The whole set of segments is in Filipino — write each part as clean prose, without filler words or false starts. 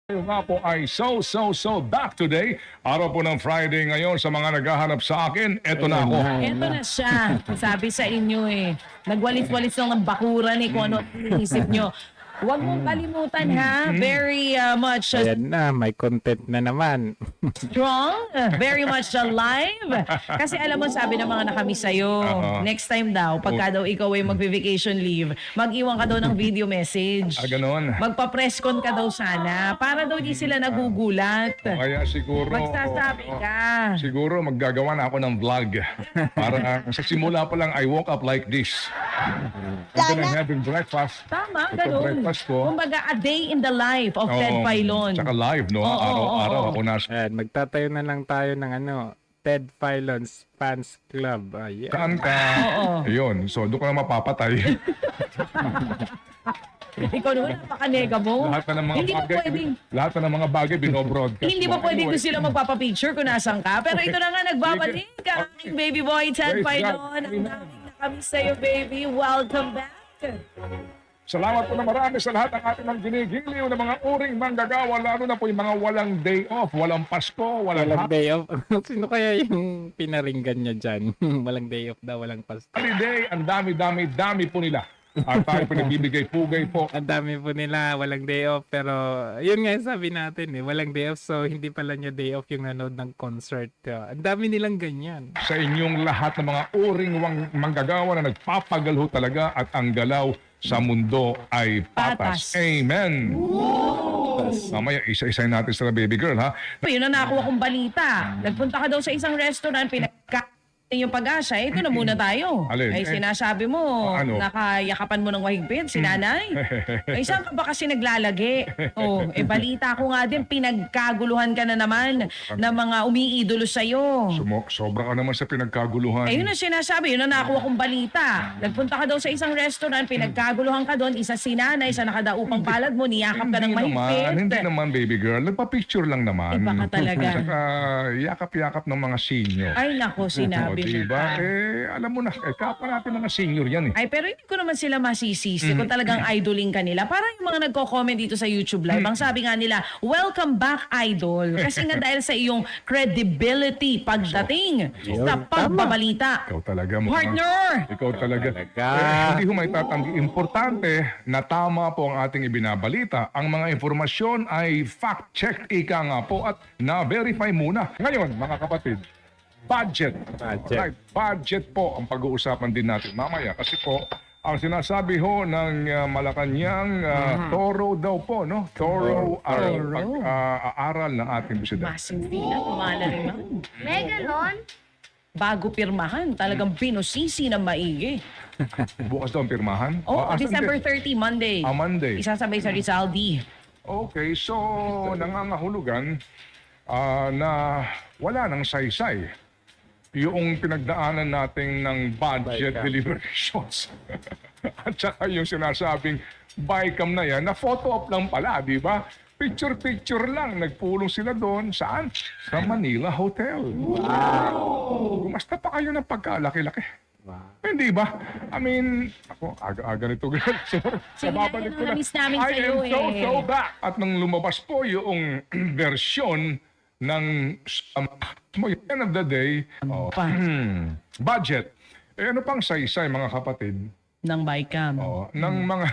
Tayo nga po ay so back today. Araw po ng Friday ngayon sa mga naghahanap sa akin. Eto na ako. Eto na siya. Sabi sa inyo nagwalis-walis lang ng bakuran kung ano iniisip nyo. Huwag mong kalimutan ha. Very much Ayan na, may content na naman. strong, very much alive. Kasi alam mo, sabi ng mga nakamiss sa'yo, next time daw, pagka daw ikaw ay mag-vacation leave, mag-iwan ka daw ng video message. Ganon. Magpa-press con ka daw sana para daw di sila nagugulat. Kaya siguro... Magsasabi ka. Siguro maggagawa na ako ng vlog. Para sa simula pa lang, I woke up like this. And then I'm having breakfast. Tama, Ito, ganun. breakfast ko. Kumbaga, a day in the life of Ted Filon. Tsaka live, no? Oo, Araw-araw oo. ako nasa... Ayan, magtatayo na lang tayo ng Ted Filon's Fans Club. Ayan. Saan ka? Oo. Ayun. So, doon ka na mapapatay. Ikaw naman, napaka-nega mo. Lahat na ng mga Hindi ba bagay, pwedeng, lahat na ng mga bagay binobroadcast. hindi ba mo. pwedeng Anyway, doon sila magpapapicture kung nasan ka? Pero ito na nga, nagbabalik ka. Aking baby boy, Ted Praise Filon. God. Ang daming nakamiss sa'yo, baby. Welcome back. Salamat po na marami sa lahat ng ating mga ginigiliw na mga uring manggagawa, lalo na po yung mga walang day off, walang Pasko, walang Walang day off. Sino kaya yung pinaringgan niya dyan? Walang day off daw, walang Pasko. holiday. Ang dami po nila. At tayo pinagbibigay pugay po. Ang dami po nila, walang day off. Pero yun nga yung sabi natin walang day off. So hindi pala niya day off yung nanood ng concert. Ang dami nilang ganyan. Sa inyong lahat ng mga uring manggagawa na nagpapagalho talaga at ang galaw sa mundo ay patas. Patas. Amen. Mamaya, isa-isayin natin sa baby girl, ha? Yun na nakuha kong balita. Nagpunta ka daw sa isang restaurant, yung pag-asa, ito na muna tayo. Alin? Ay sinasabi mo, Ano? nakayakapan mo ng mahigpit, si nanay. Ay saan ka ba kasi naglalagi? Balita ko nga din, pinagkaguluhan ka na naman ng mga umiidolo sa'yo. Sobra ka naman sa pinagkaguluhan. Ayun na sinasabi, yun na nakuha kong balita. Nagpunta ka daw sa isang restaurant, pinagkaguluhan ka doon, isa si nanay, sa nakadaupang palad mo, niyakap ka ng mahigpit. Hindi naman, baby girl. Nagpa-picture lang naman. Baka talaga. Saka yakap-yakap ng mga senior. Ay nako, sinabi mo Diba? pa. Alam mo na, kapwa natin mga senior yan eh. Ay, pero hindi ko naman sila masisisi kung talagang idoling ka nila. Parang yung mga nagko-comment dito sa YouTube Live, ang sabi nga nila, welcome back, idol. Kasi nga dahil sa iyong credibility pagdating sa pagbabalita. Ikaw talaga. Partner! Ikaw talaga. Talaga. Hindi ko may tatanggi. Importante na tama po ang ating ibinabalita. Ang mga informasyon ay fact-check ika nga po at na-verify muna. Ngayon, mga kapatid, budget. Right, budget po ang pag-uusapan din natin mamaya. Kasi po, ang sinasabi ho ng Malacanang, thorough daw po, no? Thorough pag-aaral ng ating presidente. Massive fee na, tumala naman. Megalon? Bago pirmahan, talagang binusisi ng maigi. Bukas daw ang pirmahan? Asan December din? 30, Monday. Monday. Isasabay sa Rizal D. Okay, so nangangahulugan na wala nang saysay yung pinagdaanan natin ng budget deliberations. At saka yung sinasabing BICAM na yan, na photo op lang pala, di ba? Picture lang. Nagpulong sila doon. Saan? Sa Manila Hotel. Wow! Gumasta pa kayo ng pagkalaki-laki. Wow. Hindi ba? I mean, ako, aga-aga nito. Sige na, yun ang na-miss namin I sa'yo am so back. At nang lumabas po yung versyon ng end of the day, budget. Ano pang saysay, mga kapatid? Ng BICAM. Ng mga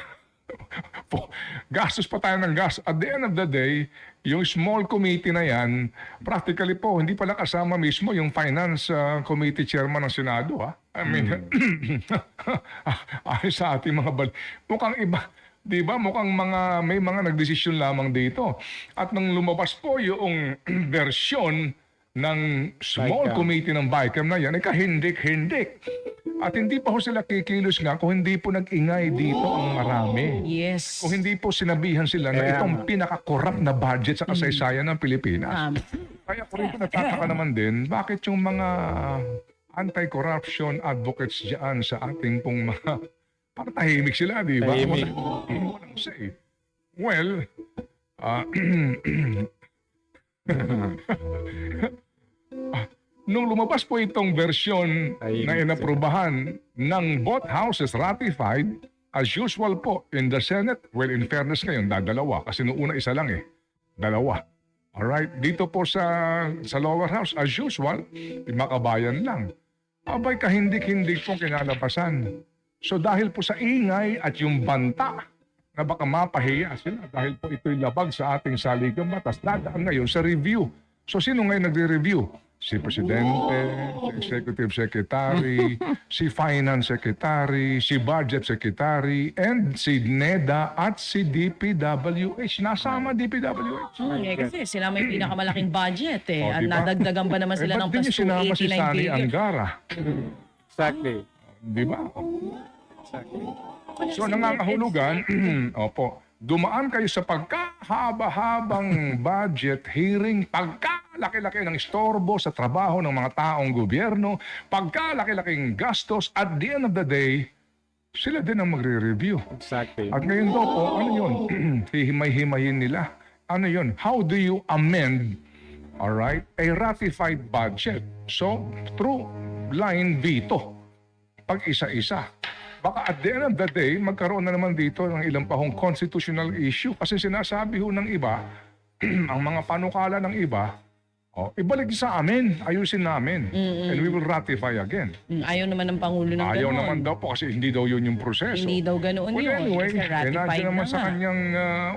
gastos pa tayo ng gas. At the end of the day, yung small committee na yan, practically po, hindi pala kasama mismo yung finance committee chairman ng Senado. Ha? I mean, ay sa ating mga mukhang iba. Di ba? Mukhang may mga nagdesisyon lamang dito. At nang lumabas po yung versyon ng small BICAM. committee ng BICAM na yan, kahindik-hindik. At hindi pa ho sila kikilos nga kung hindi po nag-ingay dito ang marami. Yes. Kung hindi po sinabihan sila na itong pinaka-corrupt na budget sa kasaysayan ng Pilipinas. Kaya ko rin po nagtataka naman din, bakit yung mga anti-corruption advocates dyan sa ating pong mga... Parang tahimik sila, di ba? Tahimik. Walang say. Well, nung lumabas po itong version Tahimik na inaprubahan ng both houses ratified, as usual po, in the Senate, well, in fairness ngayon, dadalawa. Kasi noong una isa lang eh. Dalawa. Alright, dito po sa lower house, as usual, 5 kabayan lang. Abay, kahindik-hindik pong kinalabasan. So dahil po sa ingay at yung banta, na baka mapahiya sila dahil po ito'y labag sa ating saligang batas, dadaan ngayon sa review. So sino ngayon nagre-review? Si Presidente, si Executive Secretary, si Finance Secretary, si Budget Secretary, and si NEDA at si DPWH. Nasama DPWH. Kasi sila may pinakamalaking budget eh. Oh, At diba? nadagdagan pa naman sila ng ba't di plus niyo sinama si 289 Sani billion. Angara? Exactly. Di ba? Exactly. So nangangahulugan, opo, dumaan kayo sa pagkahaba-habang budget hearing, pagkalaki-laki ng istorbo sa trabaho ng mga taong gobyerno, pagkalaki-laking gastos, at the end of the day, sila din ang magre-review. Exactly. At ngayon daw po, ano yun? Hihimay-himayin nila. Ano yun? How do you amend, alright, a ratified budget? So, through line veto. Pag isa-isa. Baka at the end of the day, magkaroon na naman dito ng ilang pahong constitutional issue. Kasi sinasabi ho ng iba, ang mga panukala ng iba, ibalik sa amin, ayusin namin. And we will ratify again. Ayaw naman ng Pangulo ng Ayaw gano'n. naman daw po kasi hindi daw yun yung proseso. Hindi daw ganoon Well, yun. anyway, Kasi ratified nandiyan naman na sa nga. kanyang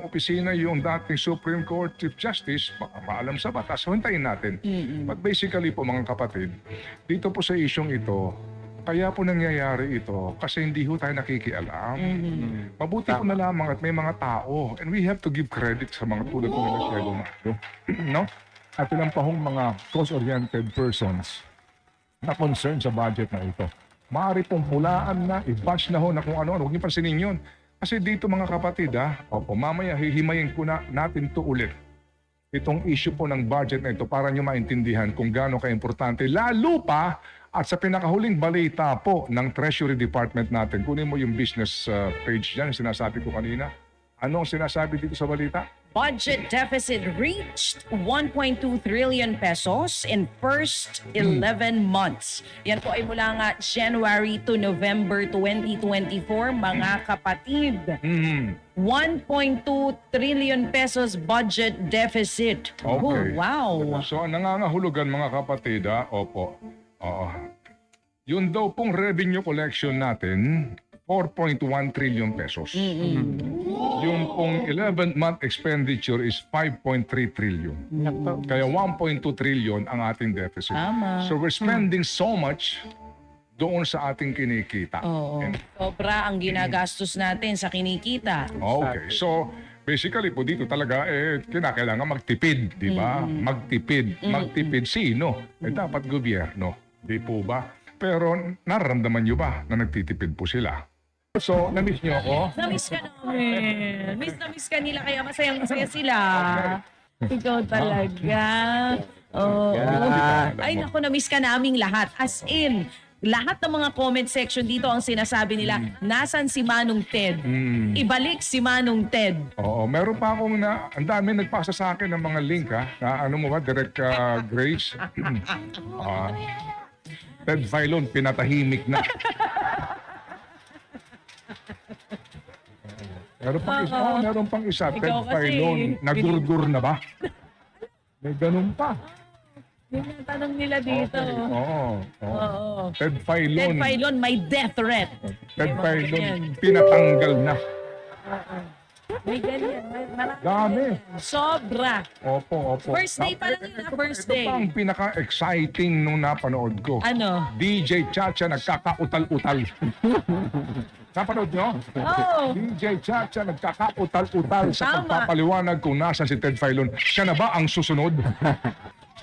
opisina yung dating Supreme Court Chief Justice, maalam sa batas, so hintayin natin. But basically po mga kapatid, dito po sa isyong ito, kaya po nangyayari ito kasi hindi ho tayo nakikialam. Mabuti po na lamang at may mga tao and we have to give credit sa mga tulad po nila Sir Leonardo. No? At ilang pahong mga cause-oriented persons na concerned sa budget na ito. Maaari pong hulaan na, i-bash na ho na kung ano-ano. Huwag niyo pansinin yun. Kasi dito mga kapatid, mamaya hihimayin ko na natin to ulit. Itong issue po ng budget na ito para nyo maintindihan kung gaano ka-importante. Lalo pa at sa pinakahuling balita po ng Treasury Department natin. Kunin mo yung business page dyan, sinasabi ko kanina. Ano ang sinasabi dito sa balita? Budget deficit reached 1.2 trillion pesos in first 11 months. Yan po ay mula nga January to November 2024, mga kapatid. 1.2 trillion pesos budget deficit. Oh, Okay. wow. So, ang nangangahulugan mga kapatid, opo. Oo. Yun daw pong revenue collection natin, 4.1 trillion pesos. Yung pong 11th-month expenditure is 5.3 trillion. Kaya 1.2 trillion ang ating deficit. Tama. So we're spending so much doon sa ating kinikita. Oo. Sobra ang ginagastos natin sa kinikita. Okay. So basically po dito talaga kinakailangan magtipid, di ba? Magtipid. Magtipid sino? Dapat gobyerno. Di po ba? Pero nararamdaman nyo ba na nagtitipid po sila? So, na-miss nyo ako? Na-miss ka namin. Miss ka nila kaya masayang-masaya sila. Ikaw talaga. Oh. Ay naku, na-miss ka naming lahat. As in, lahat ng mga comment section dito ang sinasabi nila, nasan si Manong Ted? Ibalik si Manong Ted. Oo, meron pa akong ang dami nagpasa sa akin ng mga link na ano mo ba, Direct Grace. Ted Filon, pinatahimik na. Meron pang isa, Ted Ikaw kasi, Filon, nagurgur na ba? May ganun pa. Yun ang tanong nila dito. Oo. Oo. Ted Filon. Ted Filon, may death threat. Ted May mga Filon, ganyan. pinatanggal na. May ganyan. Marami Dami. ganyan. Sobra. Opo. First day pa lang yun, first day. Ito pa ang pinaka-exciting nung napanood ko. Ano? DJ Chacha nagkakautal-utal. Napanood nyo? Oh. DJ Chacha nagkakautal-utal sa Tama. pagpapaliwanag kung nasa si Ted Filon. Siya na ba ang susunod?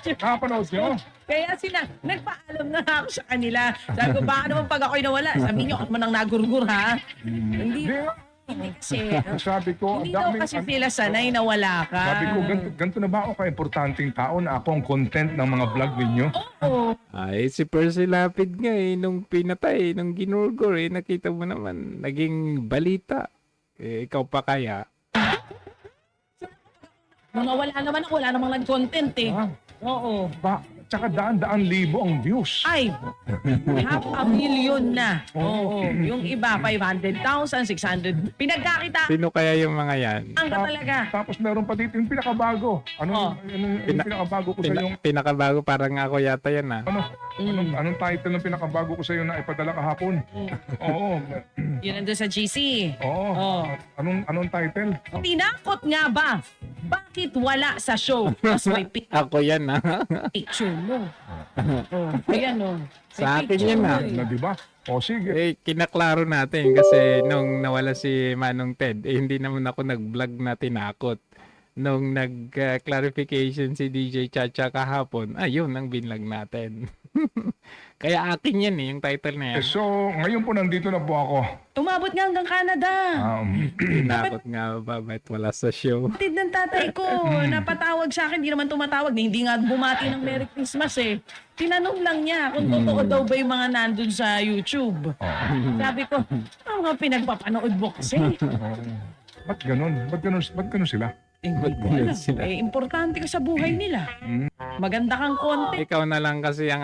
Napanood nyo? Kaya nagpaalam na ako sa kanila. Sabi ko, baka naman pag ako'y nawala, sabi nyo, at manang nagurgur ha? Hindi kasi. Sabi ko, Hindi daw kasi sila sanay na wala ka. Sabi ko, ganito na ba ako ka-importanting tao na ako ang content ng mga vlog ninyo? Oo. Ay, si Percy Lapid nga nung pinatay, nung ginurgur nakita mo naman, naging balita. Ikaw pa kaya? Mga wala namang nag-content eh. Ah. Oo. Tsaka daan-daan libo ang views. Ay, 500,000 na. Oo. Yung iba, 500,000, 600. Pinagkakita Sino kaya yung mga yan? ang ka talaga. Tapos meron pa dito yung pinakabago. Yung pinakabago ko sa yung Pinakabago parang ako yata yan ah. anong title ng pinakabago ko sa iyo na ipadala kahapon? Oo. Yun nandun sa GC. Oo. Oh. Anong title? Tinakot nga ba? Bakit wala sa show? Tapos may Ako yan ah. picture mo. Oh, ayan o. Sa akin yan ah. Na, di ba? O sige. Kinaklaro natin kasi nung nawala si Manong Ted, hindi naman ako nag-vlog na tinakot. Nung nag-clarification si DJ Chacha kahapon, ayun ang binlag natin. Kaya akin yan yung title na yan. So, ngayon po nandito na po ako. Umabot nga hanggang Canada. Tinakot nga ba, ba't wala sa show? Kapatid ng tatay ko, napatawag sa akin, di naman tumatawag, hindi nga bumati ng Merry Christmas eh. Tinanong lang niya kung totoo daw ba yung mga nandun sa YouTube. Sabi ko, ano nga pinagpapanood mo kasi? Ba't ganun? Ba't ganun sila? Hindi ko alam. Importante ka sa buhay nila. Maganda kang content. Ikaw na lang kasi ang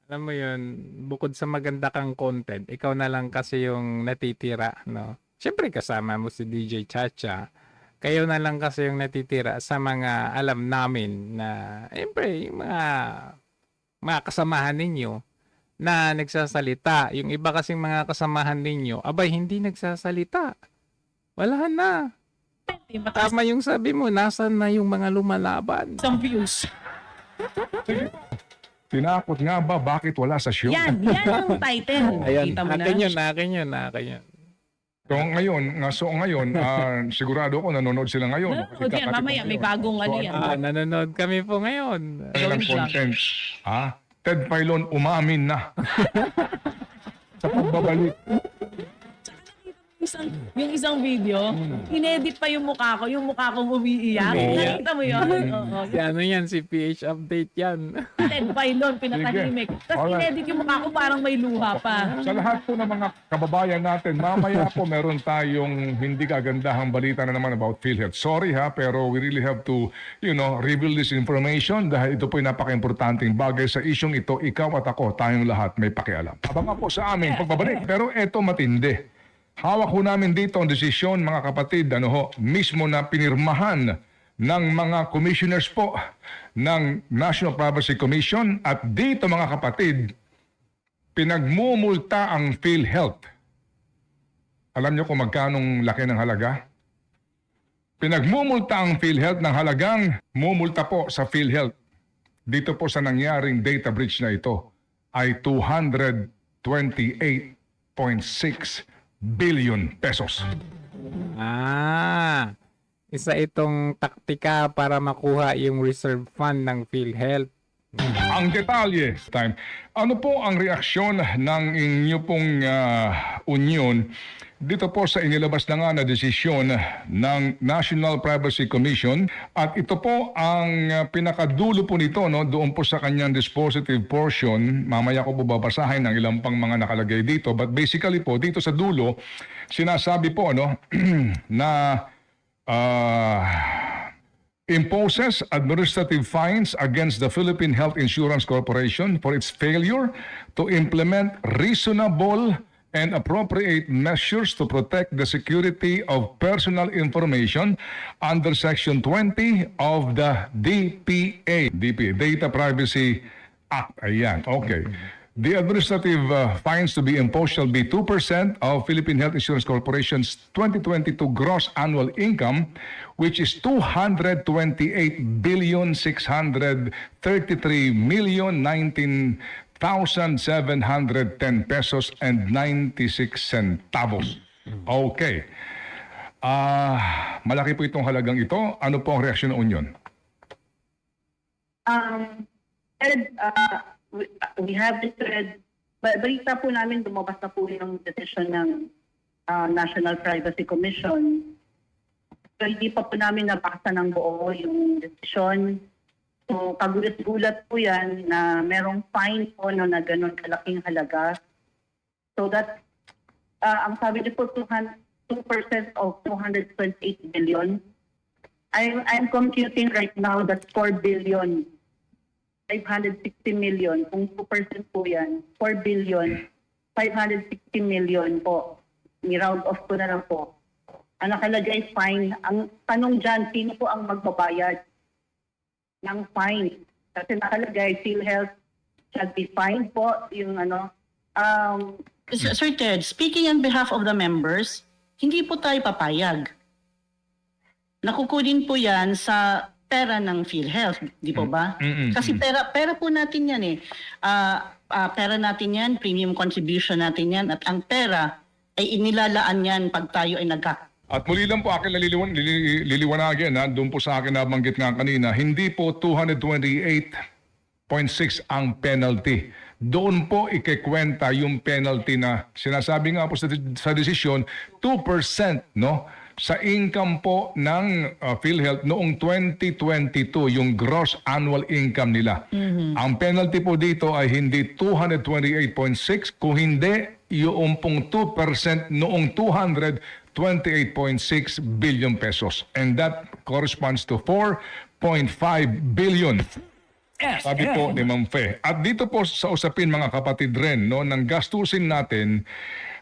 alam mo yun, bukod sa maganda kang content, ikaw na lang kasi yung natitira, no? Siyempre kasama mo si DJ Chacha. Kayo na lang kasi yung natitira sa mga alam namin na, siyempre, yung mga kasamahan ninyo na nagsasalita. Yung iba kasing mga kasamahan ninyo, abay, hindi nagsasalita. Wala na. Tama yung sabi mo, nasan na yung mga lumalaban? Some views. Tinakot nga ba? Bakit wala sa show? Yan ang title. Ayan, Kita mo na. akin yun. So ngayon, sigurado ako nanonood sila ngayon. O yan, mamaya may bagong ano yan. Nanonood kami po ngayon. Kanilang content. Ted Filon umamin na. Sa pagbabalik. Yung isang video, inedit pa yung mukha ko, yung mukha kong umiiyak. Nakita mo yun? Oo. Si ano yan, si PH Update yan. Ted Filon, pinatahimik. Tapos inedit yung mukha ko parang may luha pa. Sa lahat po ng mga kababayan natin, mamaya po meron tayong hindi kagandahang balita na naman about PhilHealth. Sorry pero we really have to, reveal this information dahil ito po yung napaka-importanting bagay sa isyong ito. Ikaw at ako, tayong lahat may pakialam. Abangan po sa aming pagbabalik. Pero eto matindi. Hawak ho namin dito ang desisyon, mga kapatid, mismo na pinirmahan ng mga commissioners po ng National Privacy Commission at dito mga kapatid, pinagmumulta ang PhilHealth. Alam niyo kung magkanong laki ng halaga? Pinagmumulta ang PhilHealth ng halagang mumulta po sa PhilHealth. Dito po sa nangyaring data breach na ito ay 228.6 billion pesos. Isa itong taktika para makuha yung reserve fund ng PhilHealth. Ang detalye, ano po ang reaksyon ng inyo pong union dito po sa inilabas na nga na desisyon ng National Privacy Commission at ito po ang pinakadulo po nito doon po sa kanyang dispositive portion. Mamaya ko po babasahin ng ilang pang mga nakalagay dito, but basically po dito sa dulo sinasabi po na imposes administrative fines against the Philippine Health Insurance Corporation for its failure to implement reasonable and appropriate measures to protect the security of personal information under Section 20 of the DPA, Data Privacy Act. Ayan, okay. The administrative fines to be imposed shall be 2% of Philippine Health Insurance Corporation's 2022 gross annual income, which is 228,633,019,710 pesos and 96 centavos. Okay. Malaki po itong halagang ito. Ano po ang reaksyon ng Union? Ed, we have this thread. Balita po namin, lumabas na po yung decision ng National Privacy Commission. So, hindi pa po namin nabasa ng buo yung decision. So, kagulat-gulat po yan na merong fine po na ganun kalaking halaga. So, that, ang sabi niyo po, 2% of 228 billion. I'm computing right now, that's 4 billion 560 million. Kung 2% po yan, 4 billion, 560 million po. Ni-round off ko na lang po. Ang nakalagay fine. Ang tanong dyan, sino po ang magbabayad ng fine? Kasi nakalagay, PhilHealth shall be fined po yung ano. Sir Ted, speaking on behalf of the members, hindi po tayo papayag. Nakukunin po yan sa pera ng PhilHealth, di po ba? Kasi pera po natin yan eh. Pera natin yan, premium contribution natin yan, at ang pera ay inilalaan yan pag tayo ay At muli lang po akin liliwanagin, doon po sa akin nabanggit nga kanina, hindi po 228.6 ang penalty. Doon po ikikwenta yung penalty na sinasabi nga po sa desisyon, 2%, no? Sa income po ng PhilHealth noong 2022, yung gross annual income nila. Ang penalty po dito ay hindi 228.6, kung hindi yung pong 2% noong 228.6 billion pesos. And that corresponds to 4.5 billion. Sabi po ni Ma'am Fe. At dito po sa usapin mga kapatid rin, no, ng gastusin natin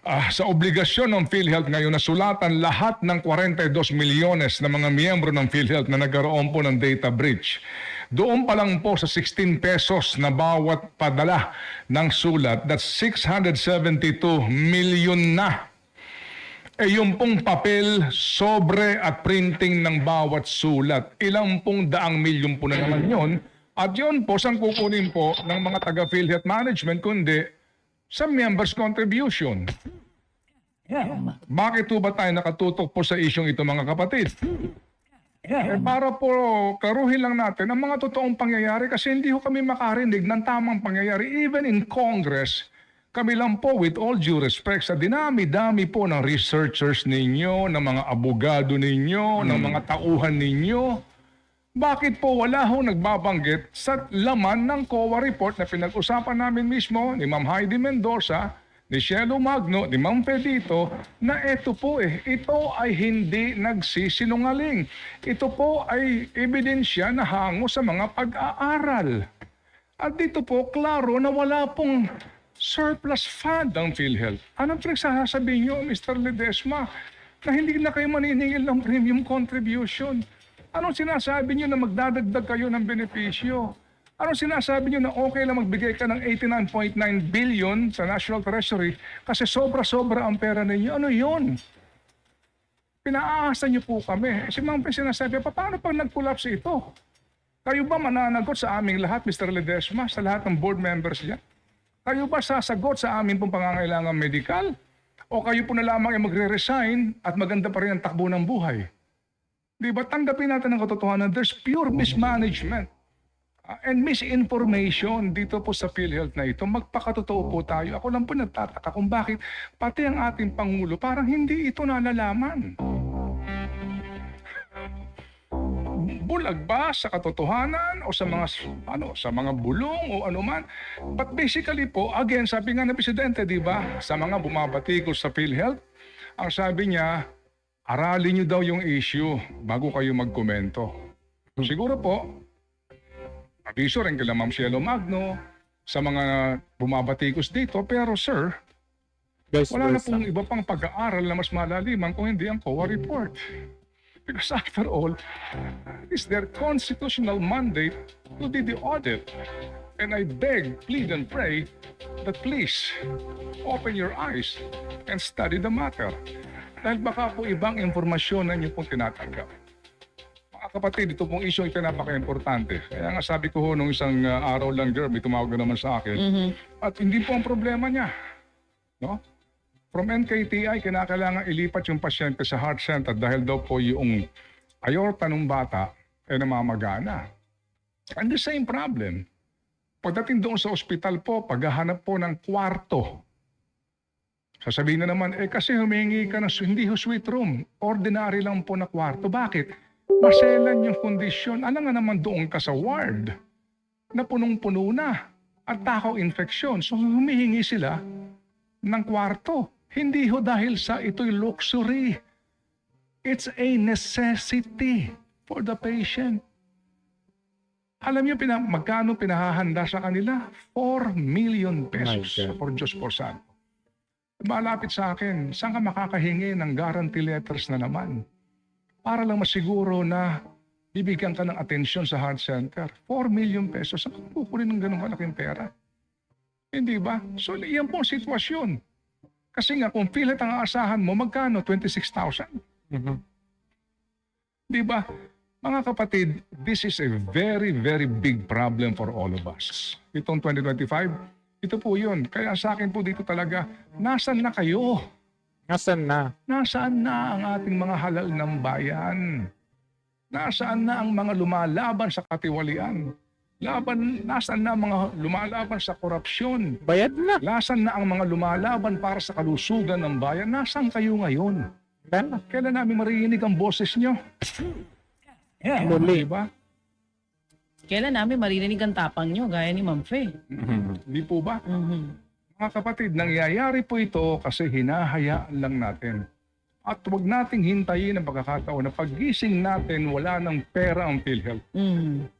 sa obligasyon ng PhilHealth ngayon na sulatan lahat ng 42 milyones na mga miyembro ng PhilHealth na nagkaroon po ng data breach. Doon pa lang po sa 16 pesos na bawat padala ng sulat, that's 672 million na. Yung pong papel, sobre at printing ng bawat sulat. Ilang pong daang milyon po na naman yun. At yun po, saan kukunin po ng mga taga-PhilHealth Management kundi sa members' contribution. Bakit po ba tayo nakatutok po sa isyong ito mga kapatid? Para po klaruhin lang natin ang mga totoong pangyayari kasi hindi ho kami makarinig ng tamang pangyayari. Even in Congress, kami lang po with all due respect sa dinami-dami po ng researchers ninyo, ng mga abogado ninyo, ng mga tauhan ninyo. Bakit po wala ho nagbabanggit sa laman ng COA report na pinag-usapan namin mismo ni Ma'am Heidi Mendoza, ni Shelo Magno, ni Ma'am Pedito, na ito po ito ay hindi nagsisinungaling. Ito po ay ebidensya na hango sa mga pag-aaral. At dito po, klaro na wala pong surplus fund ang PhilHealth. Anong pinagsasabi nyo, Mr. Ledesma, na hindi na kayo maniningil ng premium contribution? Anong sinasabi nyo na magdadagdag kayo ng benepisyo? Anong sinasabi nyo na okay lang magbigay ka ng 89.9 billion sa National Treasury kasi sobra-sobra ang pera ninyo? Ano yun? Pinaasa nyo po kami. Si Ma'am Pe sinasabi, paano pag nag-collapse ito? Kayo ba mananagot sa aming lahat, Mr. Ledesma, sa lahat ng board members dyan? Kayo ba sasagot sa aming pong pangangailangan medikal? O kayo po na lamang ay magre-resign at maganda pa rin ang takbo ng buhay? Di ba tanggapin natin ang katotohanan? There's pure mismanagement and misinformation dito po sa PhilHealth na ito. Magpakatotoo po tayo. Ako lang po nagtataka kung bakit pati ang ating Pangulo parang hindi ito nalalaman. Bulag ba sa katotohanan o sa mga bulong o anuman? But basically po, again, sabi nga ng Presidente, di ba, sa mga bumabatikos sa PhilHealth, ang sabi niya, aralin niyo daw yung issue bago kayo magkomento. Siguro po, abiso rin kila Ma'am Shelo Magno sa mga bumabatikos dito, pero sir, wala na pong iba pang pag-aaral na mas malaliman kung hindi ang COA report. Because after all, it's their constitutional mandate to do the audit. And I beg, plead, and pray that please open your eyes and study the matter. Dahil baka po ibang informasyon na inyo pong tinatanggap. Mga kapatid, ito pong issue ito napaka-importante. Kaya nga sabi ko ho nung isang araw lang, Jeremy, tumawag na naman sa akin. At hindi po ang problema niya. No? From NKTI, kinakailangan ilipat yung pasyente sa heart center dahil daw po yung aorta ng bata ay namamagana. And the same problem. Pagdating doon sa ospital po, paghahanap po ng kwarto, sasabihin na naman, kasi humingi ka ng hindi suite room. Ordinary lang po na kwarto. Bakit? Maselan yung kondisyon. Alam nga naman doon ka sa ward na punong-puno na at takaw infeksyon. So humihingi sila ng kwarto. Hindi ho dahil sa ito'y luxury. It's a necessity for the patient. Alam niyo magkano pinahahanda sa kanila? 4 million pesos. My God. For Diyos por Santo. Malapit sa akin, saan ka makakahingi ng guarantee letters na naman? Para lang masiguro na bibigyan ka ng atensyon sa heart center. 4 million pesos. Saan ka kukunin ng ganung malaking pera? Hindi ba? So, iyan po ang sitwasyon. Kasi nga, kung PhilHealth ang aasahan mo, magkano? 26,000. Di ba? Mga kapatid, this is a very, very big problem for all of us. Itong 2025, ito po yun. Kaya sa akin po dito talaga, nasan na kayo? Nasaan na? Nasaan na ang ating mga halal ng bayan? Nasaan na ang mga lumalaban sa katiwalian? Nasaan na ang mga lumalaban sa korupsyon? Bayad na. Nasaan na ang mga lumalaban para sa kalusugan ng bayan? Nasaan kayo ngayon? Kailan namin marinig ang boses nyo? Muli. Diba? Kailan namin maririnig ang tapang nyo, gaya ni Ma'am Faye? Di po ba? Mga kapatid, nangyayari po ito kasi hinahayaan lang natin. At huwag nating hintayin ang pagkakataon na paggising natin wala ng pera ang PhilHealth.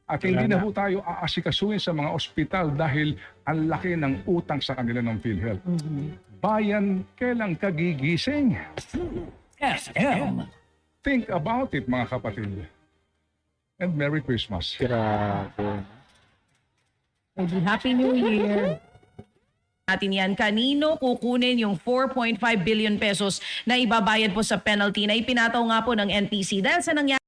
At hindi na po tayo aasikasuhin sa mga ospital dahil ang laki ng utang sa kanila ng PhilHealth. Bayan, kailang kagigising? Think about it, mga kapatid. And Merry Christmas. Grabe. Happy New Year! Atin yan, kanino kukunin yung 4.5 billion pesos na ibabayad po sa penalty na ipinataw nga po ng NPC dahil sa nangyari